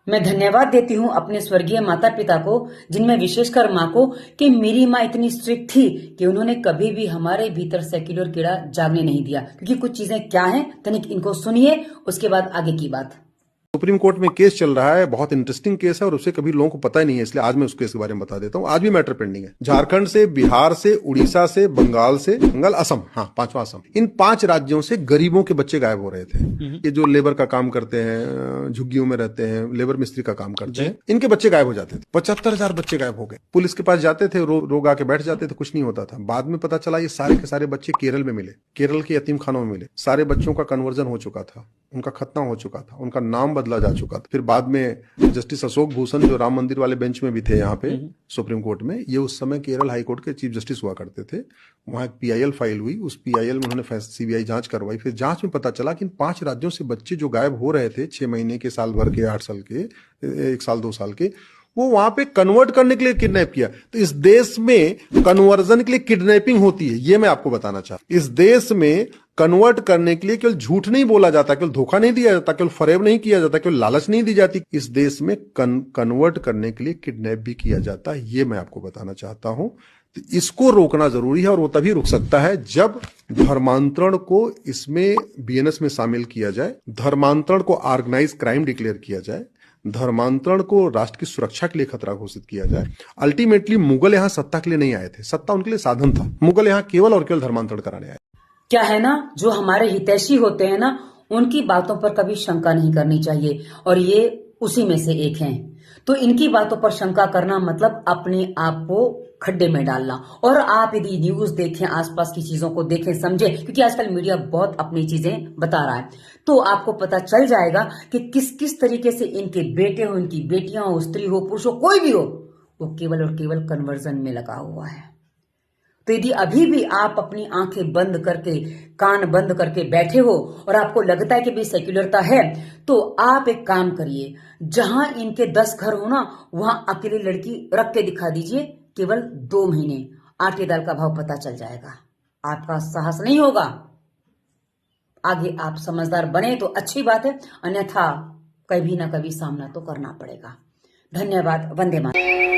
मैं धन्यवाद देती हूँ अपने स्वर्गीय माता पिता को, जिनमें विशेषकर माँ को, कि मेरी माँ इतनी स्ट्रिक्ट थी कि उन्होंने कभी भी हमारे भीतर सेक्युलर कीड़ा जागने नहीं दिया। क्योंकि कुछ चीजें क्या हैं, तनिक इनको सुनिए, उसके बाद आगे की बात। सुप्रीम कोर्ट में केस चल रहा है, बहुत इंटरेस्टिंग केस है और उसे कभी लोगों को पता ही नहीं है, इसलिए आज मैं उस केस के बारे में बता देता हूं। आज भी मैटर पेंडिंग है। झारखंड से, बिहार से, उड़ीसा से, बंगाल, असम, हाँ पांचवा असम, इन 5 राज्यों से गरीबों के बच्चे गायब हो रहे थे। ये जो लेबर का काम करते हैं, झुग्गियों में रहते हैं, लेबर मिस्त्री का काम करते हैं, इनके बच्चे गायब हो जाते थे। 75,000 बच्चे गायब हो गए। पुलिस के पास जाते थे, लोग आके बैठ जाते थे, कुछ नहीं होता था। बाद में पता चला ये सारे के सारे बच्चे केरल में मिले, केरल के यतीम खानों में मिले। सारे बच्चों का कन्वर्जन हो चुका था, उनका खतना हो चुका था, उनका नाम बदला जा चुका था। फिर बाद में जस्टिस अशोक भूषण, जो राम मंदिर वाले बेंच में भी थे यहाँ पे सुप्रीम कोर्ट में, ये उस समय केरल हाई कोर्ट के चीफ जस्टिस हुआ करते थे। वहां एक PIL फाइल हुई, उस PIL में उन्होंने CBI जांच करवाई। फिर जांच में पता चला कि इन 5 राज्यों से बच्चे जो गायब हो रहे थे, 6 महीने के, साल भर के, 8 साल के, 1 साल 2 साल के, वो वहां पे कन्वर्ट करने के लिए किडनैप किया। तो इस देश में कन्वर्जन के लिए किडनैपिंग होती है, ये मैं आपको बताना चाहता। इस देश में कन्वर्ट करने के लिए केवल झूठ नहीं बोला जाता, केवल धोखा नहीं दिया जाता, केवल फरेब नहीं किया जाता, केवल लालच नहीं दी जाती। इस देश में कन्वर्ट करने के लिए किडनैप भी किया जाता है, ये मैं आपको बताना चाहता हूं। तो इसको रोकना जरूरी है और वो तभी रुक सकता है जब धर्मांतरण को इसमें BNS में शामिल किया जाए, धर्मांतरण को ऑर्गेनाइज क्राइम डिक्लेयर किया जाए, धर्मांतरण को राष्ट्र की सुरक्षा के लिए खतरा घोषित किया जाए। अल्टीमेटली मुगल यहां सत्ता के लिए नहीं आए थे, सत्ता उनके लिए साधन था। मुगल यहां केवल और केवल धर्मांतरण कराने आए। क्या है ना, जो हमारे हितैषी होते हैं ना, उनकी बातों पर कभी शंका नहीं करनी चाहिए, और ये उसी में से एक हैं। तो इनकी बातों पर शंका करना मतलब अपने आप को खड्डे में डालना। और आप यदि न्यूज देखें, आसपास की चीजों को देखें, समझें, क्योंकि आजकल मीडिया बहुत अपनी चीजें बता रहा है, तो आपको पता चल जाएगा कि किस किस तरीके से इनके बेटे हो, इनकी बेटियां हो, स्त्री हो, पुरुष हो, कोई भी हो, वो केवल और केवल कन्वर्जन में लगा हुआ है। तो यदि अभी भी आप अपनी आंखें बंद करके, कान बंद करके बैठे हो और आपको लगता है कि भाई सेक्युलरता है, तो आप एक काम करिए, जहां इनके 10 घर हो ना, वहां अकेली लड़की रख के दिखा दीजिए। केवल 2 महीने, आटे दाल का भाव पता चल जाएगा। आपका साहस नहीं होगा, आगे आप समझदार बने तो अच्छी बात है, अन्यथा कभी ना कभी सामना तो करना पड़ेगा। धन्यवाद। वंदे मातरम।